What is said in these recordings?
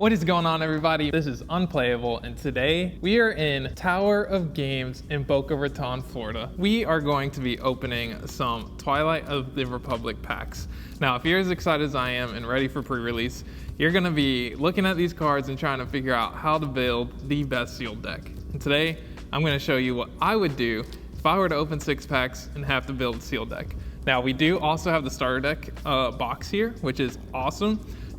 What is going on, everybody? This is Unplayable, and today we are in Tower of Games in Boca Raton, Florida. We are going to be opening some Twilight of the Republic packs. Now, if you're as excited as I am and ready for pre-release, you're gonna be looking at these cards and trying to figure out how to build the best sealed deck. And today, I'm gonna show you what I would do if I were to open 6 packs and have to build a sealed deck. Now, we do also have the starter deck box here, which is awesome.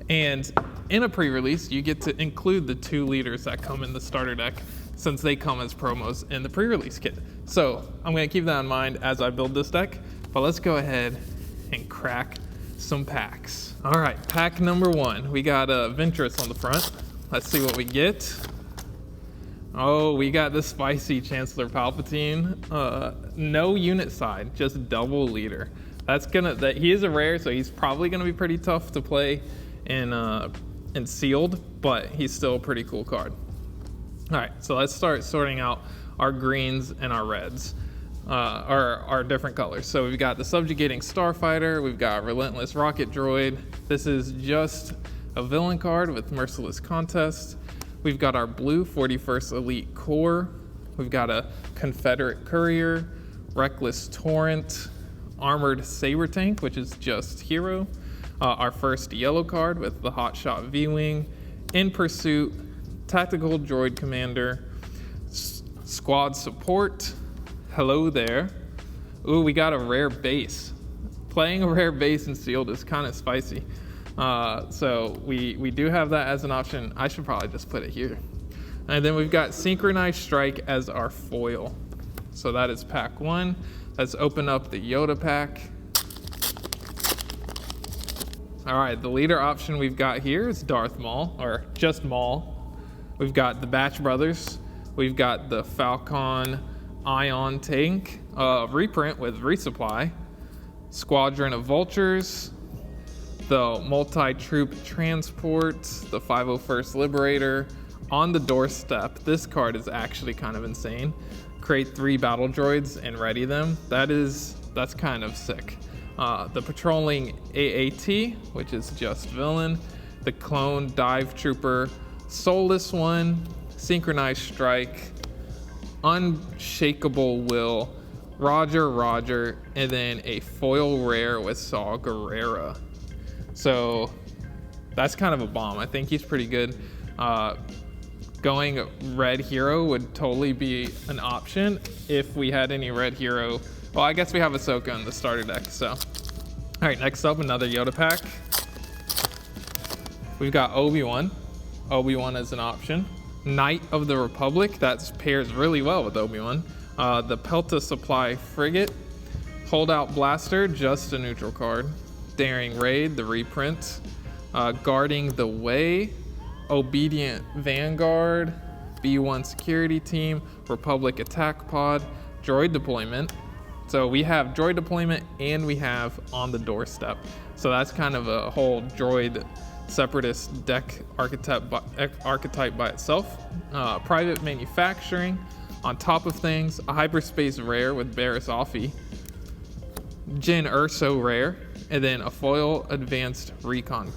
And in a pre-release, you get to include the 2 leaders that come in the starter deck since they come as promos in the pre-release kit. So I'm gonna keep that in mind as I build this deck, but let's go ahead and crack some packs. All right, pack number 1. We got Ventress on the front. Let's see what we get. Oh, we got the spicy Chancellor Palpatine. No unit side, just double leader. He is a rare, so he's probably gonna be pretty tough to play in sealed, but he's still a pretty cool card. All right, so let's start sorting out our greens and our reds, our different colors. So we've got the Subjugating Starfighter, we've got Relentless Rocket Droid. This is just a villain card with Merciless Contest. We've got our blue 41st Elite Core. We've got a Confederate Courier, Reckless Torrent, Armored Saber Tank, which is just hero. Our first yellow card with the Hotshot V-Wing, In Pursuit, Tactical Droid Commander, Squad Support, hello there. Ooh, we got a rare base. Playing a rare base in sealed is kind of spicy. So we do have that as an option. I should probably just put it here. And then we've got Synchronized Strike as our foil. So that is pack 1. Let's open up the Yoda pack. All right, the leader option we've got here is Darth Maul, or just Maul. We've got the Batch Brothers. We've got the Falcon Ion Tank, reprint with resupply, Squadron of Vultures, the Multi-Troop Transport, the 501st Liberator, On the Doorstep. This card is actually kind of insane. Create 3 battle droids and ready them. That's kind of sick. The Patrolling AAT, which is just villain, the Clone Dive Trooper, Soulless One, Synchronized Strike, Unshakable Will, Roger, and then a foil rare with Saw Gerrera. So that's kind of a bomb. I think he's pretty good. Going red hero would totally be an option if we had any red hero. Well, I guess we have Ahsoka in the starter deck, so. All right, next up, another Yoda pack. We've got Obi-Wan. Obi-Wan is an option. Knight of the Republic, that pairs really well with Obi-Wan. The Pelta Supply Frigate. Holdout Blaster, just a neutral card. Daring Raid, the reprint. Guarding the Way. Obedient Vanguard. B1 Security Team. Republic Attack Pod. Droid Deployment. So we have droid deployment and we have On the Doorstep. So that's kind of a whole droid separatist deck archetype by itself. Private Manufacturing. On top of things, a hyperspace rare with Barriss Offee. Jyn Erso rare. And then a foil Advanced Recon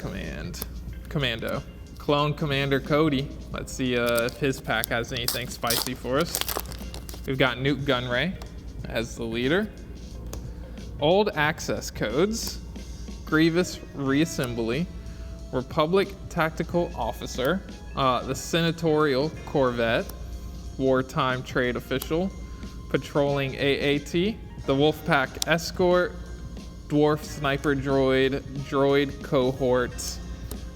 Commando. Clone Commander Cody. Let's see if his pack has anything spicy for us. We've got Newt Gunray as the leader. Old Access Codes, Grievous Reassembly, Republic Tactical Officer, the Senatorial Corvette, Wartime Trade Official, Patrolling AAT, the Wolfpack Escort, Dwarf Sniper Droid, Droid Cohort,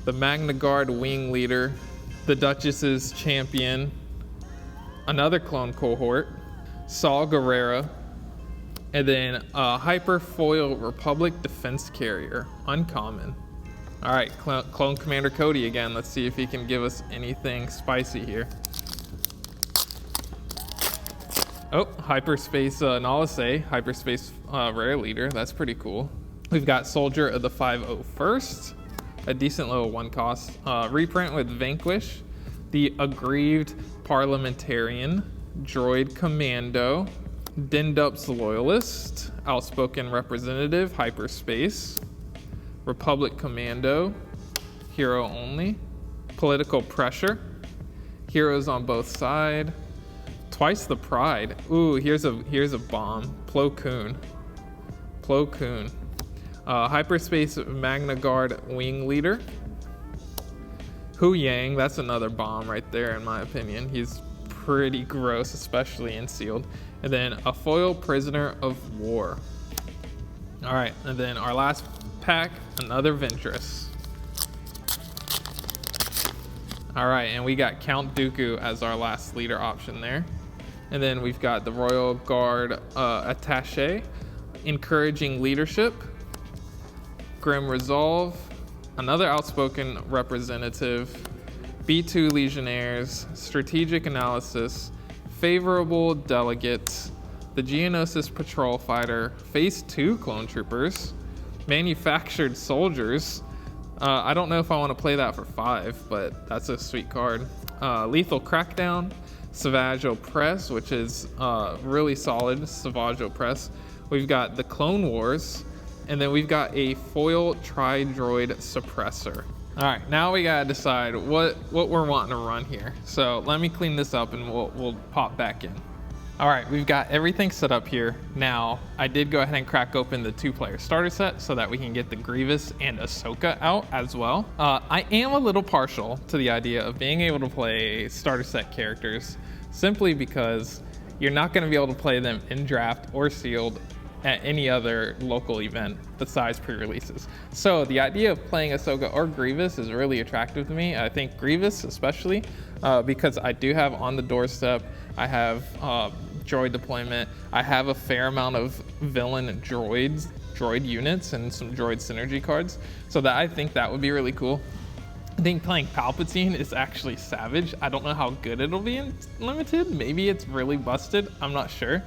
the Magna Guard Wing Leader, the Duchess's Champion, another Clone Cohort, Saw Gerrera, and then Hyper Foil Republic Defense Carrier, uncommon. All right, Clone Commander Cody again. Let's see if he can give us anything spicy here. Oh, Hyperspace Nalase, Hyperspace Rare Leader. That's pretty cool. We've got Soldier of the 501st, a decent little 1 cost. Reprint with Vanquish, the Aggrieved Parliamentarian, Droid Commando, Dindup's Loyalist, Outspoken Representative, Hyperspace, Republic Commando, Hero Only, Political Pressure. Heroes on both sides. Twice the Pride. Ooh, here's a bomb. Plo Koon. Hyperspace Magna Guard Wing Leader. Hu Yang, that's another bomb right there in my opinion. He's pretty gross, especially in sealed. And then a foil Prisoner of War. All right, and then our last pack, another Ventress. All right, and we got Count Dooku as our last leader option there. And then we've got the Royal Guard Attaché, Encouraging Leadership, Grim Resolve, another outspoken representative, B2 Legionnaires, Strategic Analysis, Favorable Delegates, the Geonosis Patrol Fighter, Phase 2 Clone Troopers, Manufactured Soldiers. I don't know if I want to play that for 5, but that's a sweet card. Lethal Crackdown, Savage Opress, which is really solid, Savage Opress. We've got the Clone Wars, and then we've got a foil Tri-Droid Suppressor. All right, now we gotta decide what we're wanting to run here. So let me clean this up and we'll pop back in. All right, we've got everything set up here. Now, I did go ahead and crack open the 2-player starter set so that we can get the Grievous and Ahsoka out as well. I am a little partial to the idea of being able to play starter set characters simply because you're not gonna be able to play them in draft or sealed at any other local event besides pre-releases. So the idea of playing Ahsoka or Grievous is really attractive to me. I think Grievous especially because I do have on the doorstep, I have droid deployment, I have a fair amount of villain droid units and some droid synergy cards. So that I think that would be really cool. I think playing Palpatine is actually savage. I don't know how good it'll be in limited. Maybe it's really busted, I'm not sure.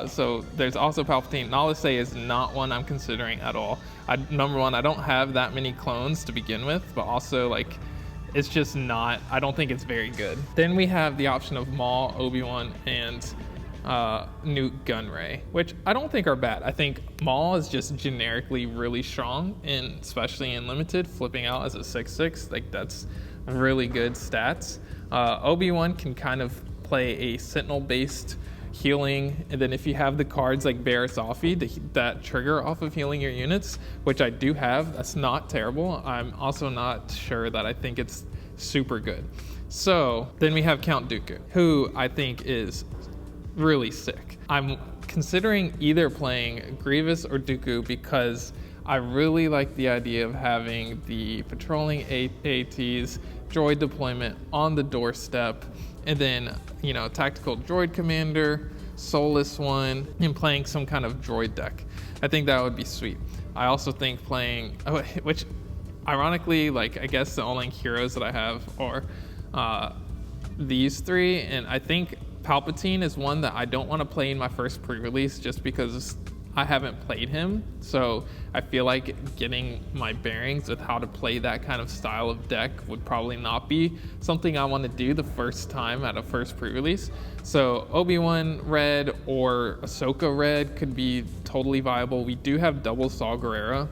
So there's also Palpatine. Nala Se is not one I'm considering at all. Number one, I don't have that many clones to begin with, but also like, it's just not, I don't think it's very good. Then we have the option of Maul, Obi-Wan, and Newt Gunray, which I don't think are bad. I think Maul is just generically really strong, and especially in limited, flipping out as a 6/6, like that's really good stats. Obi-Wan can kind of play a Sentinel-based healing, and then if you have the cards like Barriss Offee that trigger off of healing your units, which I do have, that's not terrible. I'm also not sure that I think it's super good. So then we have Count Dooku, who I think is really sick. I'm considering either playing Grievous or Dooku because I really like the idea of having the patrolling ATs, droid deployment on the doorstep, and then, you know, tactical droid commander, soulless one, and playing some kind of droid deck. I think that would be sweet. I also think playing, which ironically, like I guess the only heroes that I have are these 3, and I think Palpatine is one that I don't want to play in my first pre-release just because I haven't played him. So I feel like getting my bearings with how to play that kind of style of deck would probably not be something I want to do the first time at a first pre-release. So Obi-Wan red or Ahsoka red could be totally viable. We do have double Saw Gerrera,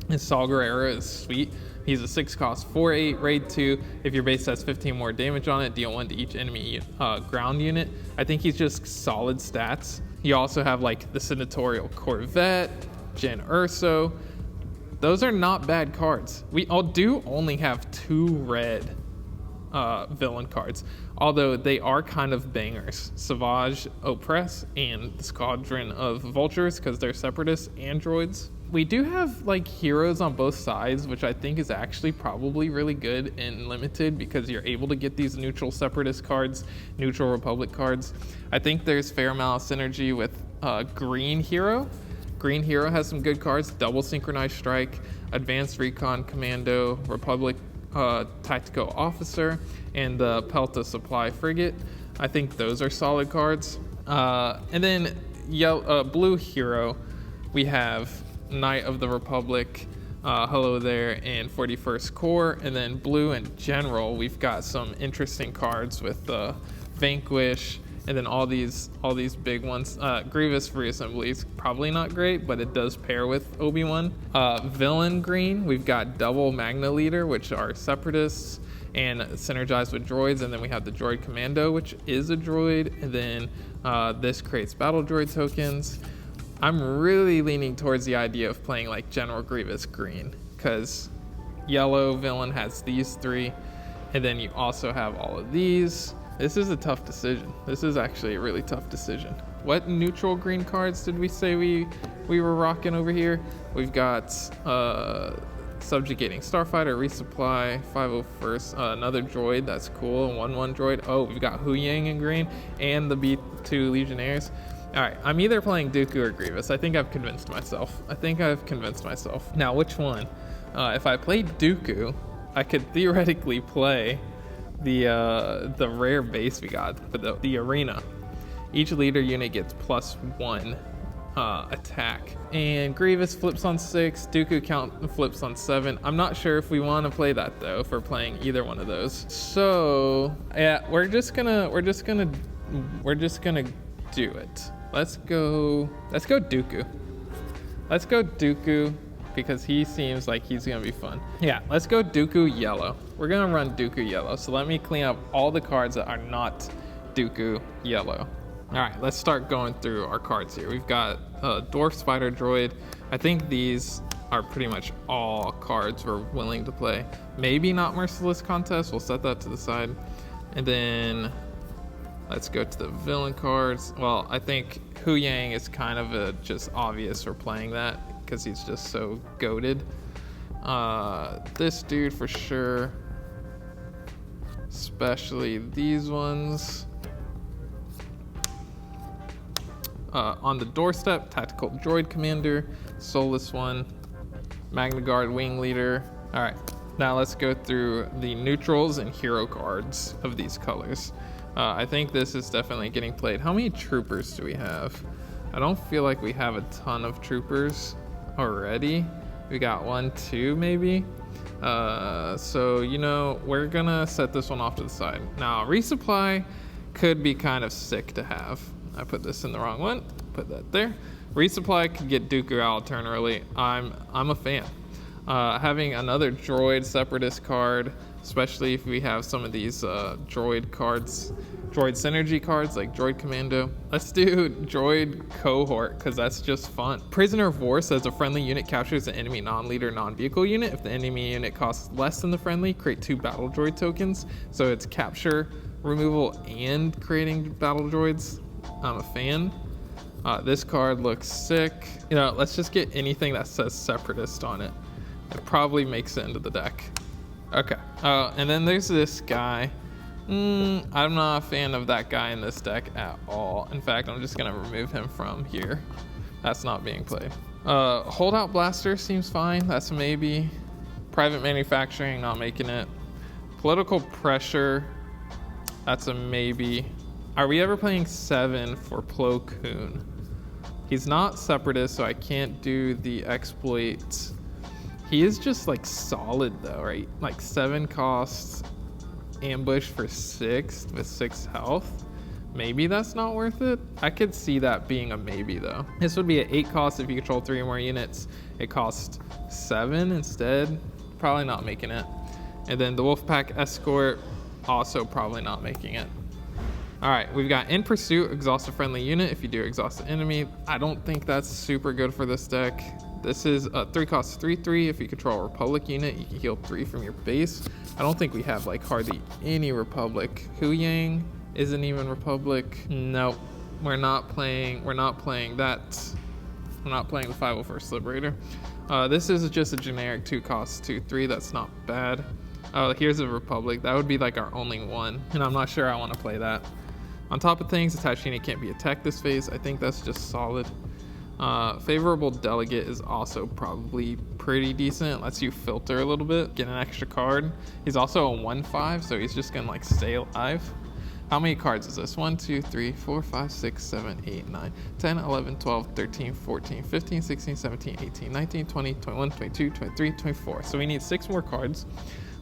and Saw Gerrera is sweet. He's a 6-cost 4/8 raid 2. If your base has 15 more damage on it, deal 1 to each enemy ground unit. I think he's just solid stats. You also have like the Senatorial Corvette, Jyn Erso. Those are not bad cards. We do only have 2 red villain cards, although they are kind of bangers. Savage Opress and the Squadron of Vultures, because they're separatists and droids. We do have like heroes on both sides, which I think is actually probably really good in limited because you're able to get these neutral separatist cards, neutral republic cards. I think there's fair amount of synergy with Green Hero. Green Hero has some good cards: double synchronized strike, advanced recon commando, republic tactical officer, and the Pelta supply frigate. I think those are solid cards. And then blue hero, we have Knight of the Republic, Hello There, and 41st Corps. And then blue in general, we've got some interesting cards with Vanquish, and then all these big ones. Grievous Reassembly is probably not great, but it does pair with Obi-Wan. Villain green, we've got double Magna Leader, which are separatists, and synergize with droids. And then we have the droid commando, which is a droid, and then this creates battle droid tokens. I'm really leaning towards the idea of playing like General Grievous green, because yellow villain has these three, and then you also have all of these. This is a tough decision. This is actually a really tough decision. What neutral green cards did we say we were rocking over here? We've got Subjugating Starfighter, Resupply, 501st, another droid, that's cool, 1/1 droid. Oh, we've got Hu Yang in green, and the B2 Legionnaires. All right, I'm either playing Dooku or Grievous. I think I've convinced myself. Now, which one? If I played Dooku, I could theoretically play the rare base we got for the arena. Each leader unit gets +1 attack, and Grievous flips on 6, Dooku count flips on 7. I'm not sure if we want to play that though, if we're playing either one of those. So yeah, we're just gonna do it. Let's go Dooku. Let's go Dooku, because he seems like he's gonna be fun. Yeah, let's go Dooku yellow. We're gonna run Dooku yellow. So let me clean up all the cards that are not Dooku yellow. All right, let's start going through our cards here. We've got Dwarf Spider Droid. I think these are pretty much all cards we're willing to play. Maybe not Merciless Contest, we'll set that to the side. And then let's go to the villain cards. Well, I think Hu Yang is kind of just obvious for playing that, because he's just so goated. This dude for sure, especially these ones. On the doorstep, Tactical Droid Commander, Soulless One, Magna Guard Wing Leader. All right, now let's go through the neutrals and hero cards of these colors. I think this is definitely getting played. How many troopers do we have? I don't feel like we have a ton of troopers already. We got 1, 2 maybe. So, you know, we're gonna set this one off to the side. Now, resupply could be kind of sick to have. I put this in the wrong one, put that there. Resupply could get Dooku out of turn early. I'm a fan. Having another droid separatist card, especially if we have some of these droid cards, droid synergy cards like Droid Commando. Let's do Droid Cohort, because that's just fun. Prisoner of War says a friendly unit captures an enemy non-leader non-vehicle unit. If the enemy unit costs less than the friendly, create 2 battle droid tokens. So it's capture, removal, and creating battle droids. I'm a fan. This card looks sick. You know, let's just get anything that says Separatist on it. It probably makes it into the deck. Okay. And then there's this guy. I'm not a fan of that guy in this deck at all. In fact, I'm just gonna remove him from here. That's not being played. Holdout Blaster seems fine. That's a maybe. Private Manufacturing, not making it. Political Pressure, that's a maybe. Are we ever playing 7 for Plo Koon? He's not Separatist, so I can't do the exploits. He is just like solid though, right? Like 7 costs, ambush for 6 with 6 health. Maybe that's not worth it. I could see that being a maybe though. This would be an 8 cost if you control 3 or more units. It costs 7 instead. Probably not making it. And then the Wolfpack Escort, also probably not making it. All right, we've got In Pursuit, exhaust a friendly unit if you do exhaust the enemy. I don't think that's super good for this deck. This is 3 costs 3/3. If you control a Republic unit, you can heal 3 from your base. I don't think we have like hardly any Republic. Hu Yang isn't even Republic. Nope, we're not playing that. We're not playing the 501st Liberator. This is just a generic 2 costs 2/3. That's not bad. Oh, here's a Republic. That would be like our only one, and I'm not sure I want to play that. On top of things, attached unit can't be attacked this phase. I think that's just solid. Favorable Delegate is also probably pretty decent. Lets you filter a little bit, get an extra card. He's also a 1/5, so he's just gonna like stay alive. How many cards is this? 1, 2, 3, 4, 5, 6, 7, 8, 9, 10, 11, 12, 13, 14, 15, 16, 17, 18, 19, 20, 21, 22, 23, 24. So we need 6 more cards.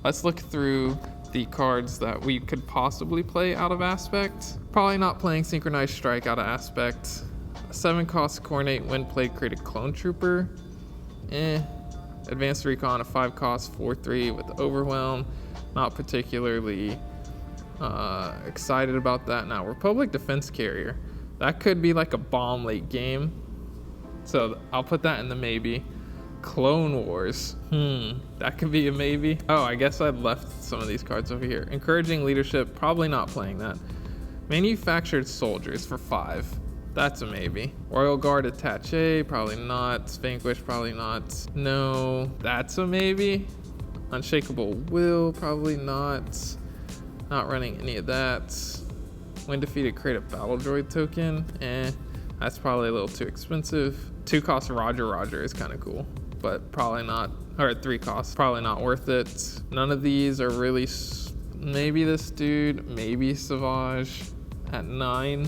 Let's look through the cards that we could possibly play out of Aspect. Probably not playing Synchronized Strike out of Aspect. 7 cost Coordinate, when played, create a Clone Trooper. Advanced Recon, a 5 cost 4/3 with Overwhelm. Not particularly excited about that. Now, Republic Defense Carrier. That could be like a bomb late game. So I'll put that in the maybe. Clone Wars. That could be a maybe. Oh, I guess I left some of these cards over here. Encouraging Leadership. Probably not playing that. Manufactured Soldiers for 5. That's a maybe. Royal Guard Attaché. Probably not. Vanquish. Probably not. No. That's a maybe. Unshakable Will. Probably not. Not running any of that. When defeated, create a battle droid token. That's probably a little too expensive. 2 cost Roger is kind of cool, but probably not. Or 3 costs, probably not worth it. None of these are really. Maybe this dude, maybe Savage at 9.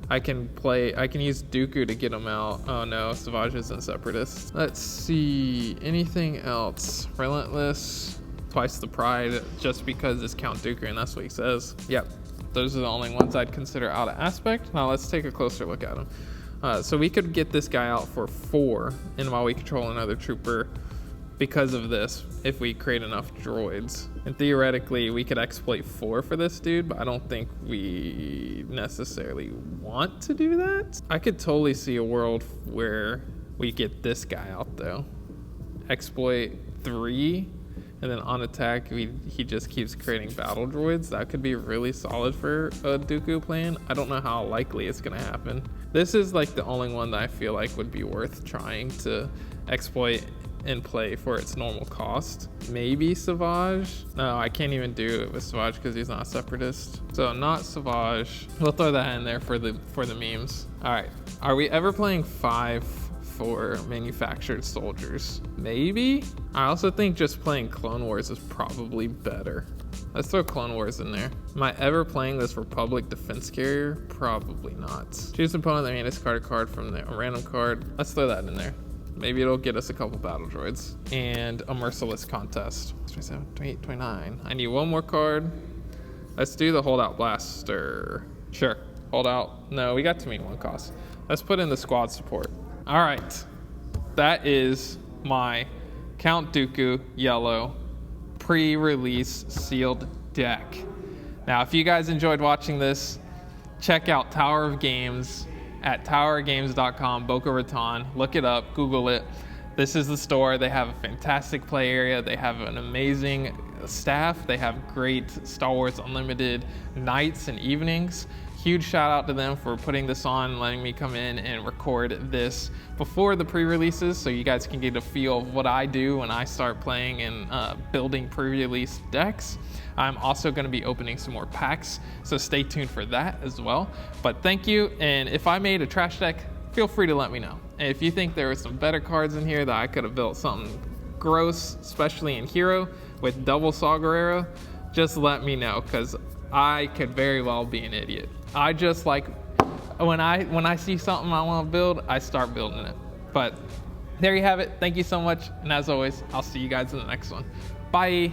I can use Dooku to get him out. Oh no, Savage isn't Separatist. Let's see, anything else? Relentless, Twice the Pride, just because it's Count Dooku and that's what he says. Yep, those are the only ones I'd consider out of aspect. Now let's take a closer look at them. So we could get this guy out for 4, and while we control another trooper because of this, if we create enough droids. And theoretically, we could exploit 4 for this dude, but I don't think we necessarily want to do that. I could totally see a world where we get this guy out though. Exploit 3, and then on attack, he just keeps creating battle droids. That could be really solid for a Dooku plan. I don't know how likely it's gonna happen. This is like the only one that I feel like would be worth trying to exploit and play for its normal cost. Maybe Savage. No, I can't even do it with Savage because he's not a Separatist. So not Savage. We'll throw that in there for the memes. All right, are we ever playing 5 for Manufactured Soldiers? Maybe. I also think just playing Clone Wars is probably better. Let's throw Clone Wars in there. Am I ever playing this Republic Defense Carrier? Probably not. Choose an opponent that may discard a card from a random card. Let's throw that in there. Maybe it'll get us a couple battle droids. And a Merciless Contest. 27, 28, 29. I need one more card. Let's do the Holdout Blaster. Sure, Holdout. No, we got too many 1 costs. Let's put in the Squad Support. All right, that is my Count Dooku Yellow pre-release sealed deck. Now, if you guys enjoyed watching this, check out Tower of Games at towergames.com, Boca Raton. Look it up, Google it. This is the store. They have a fantastic play area. They have an amazing staff. They have great Star Wars Unlimited nights and evenings. Huge shout out to them for putting this on, letting me come in and record this before the pre-releases so you guys can get a feel of what I do when I start playing and building pre-release decks. I'm also going to be opening some more packs, so stay tuned for that as well. But thank you, and if I made a trash deck, feel free to let me know. And if you think there are some better cards in here that I could have built something gross, especially in Hero with double Saw Gerrera, just let me know, because I could very well be an idiot. I just like, when I see something I want to build, I start building it. But there you have it. Thank you so much. And as always, I'll see you guys in the next one. Bye.